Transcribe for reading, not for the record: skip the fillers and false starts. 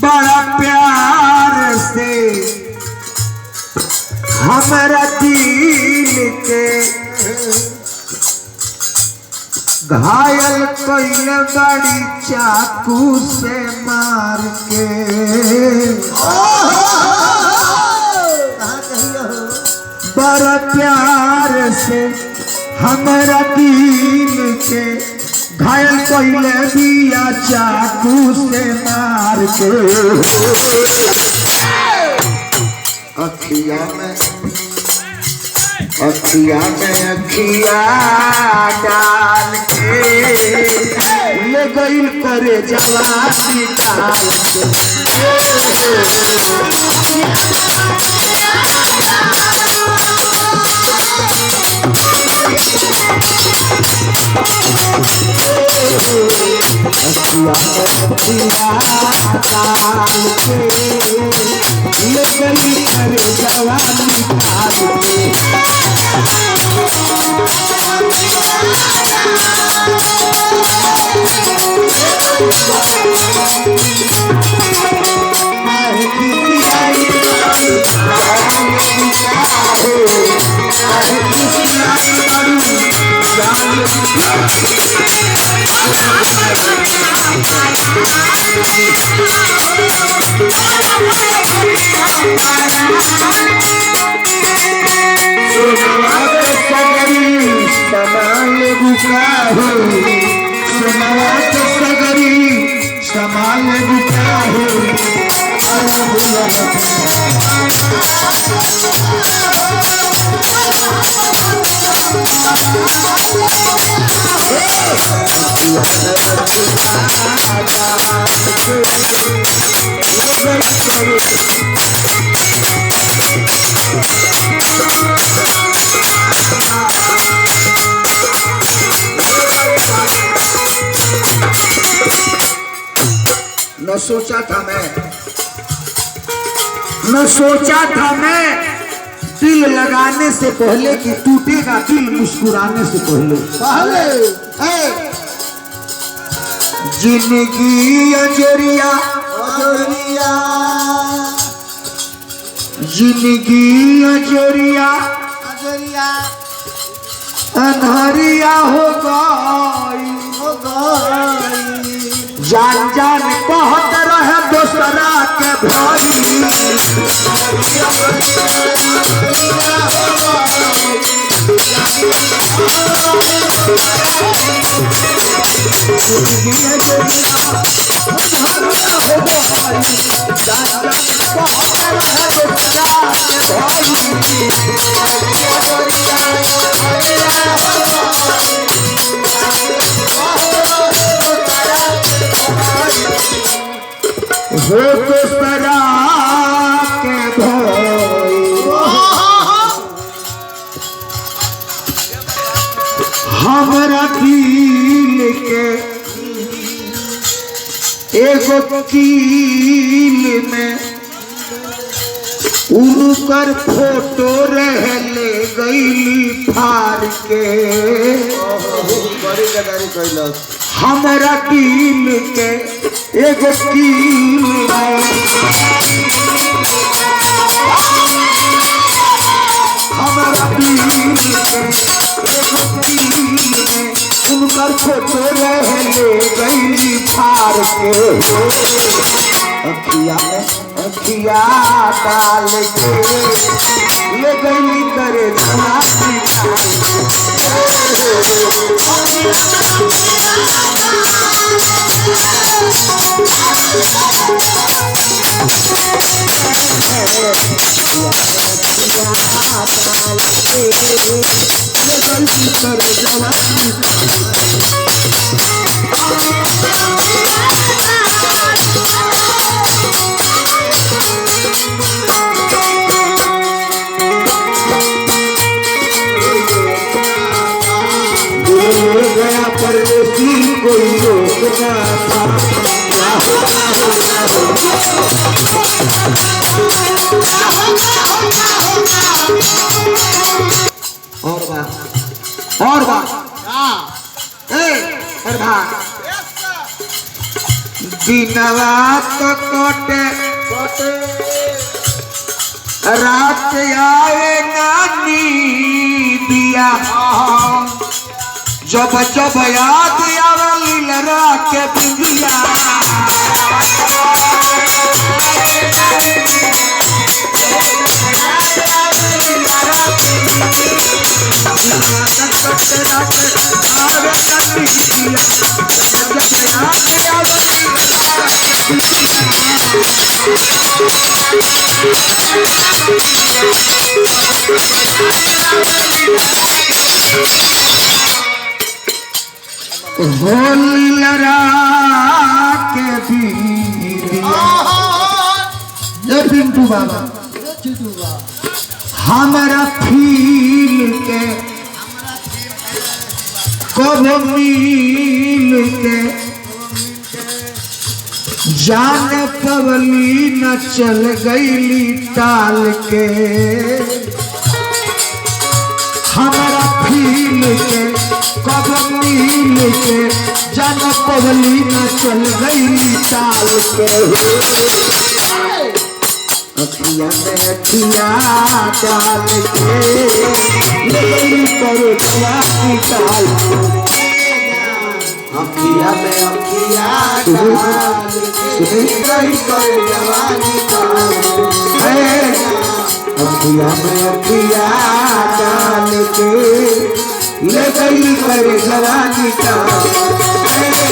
बड़ा प्यार से हमारा दिल के घायल कइले बड़ी चाकू से मार के। बड़ा प्यार से हमारा दिल के घायल कइले बिया चाकू से मार के। अखिया में अखिया डाल के ले गइल करे जवानी डाल के। न सोचा था मैं दिल लगाने से पहले कि टूटेगा दिल मुस्कुराने से पहले। जिंदगी अजरिया जिंदगी अजरिया अनहरिया हो गई जान जान कहत रहे दोसरा के भाई। हो तो सरा के भाई हमरा दिल के एगो कील में उनकर फोटो रह ले गई फाड़ के। हमरा दिल के एगो कील में हमरा दिल के एगो कील में उनकर फोटो रह ले गई फाड़ के। अखिया डाल के ले गई करे जवानी और बात दिनवा तो कटे रात आए नानी दिया जब जब याद आवली लड़ा के बिंदिया होली लड़ा के बिंदिया पिंटू बाबा हमारा फील के कब मिल के जान पवली न चल गईली टाल के हमारा फील के कब मिल के जान पवली न चल गईली टाल के अखिया में अखिया डाल के करो जवानी डाल अखिया में अखिया डाल के करो जवानी डाल अखिया में अखिया डाल के ले गई कर जवानी डाल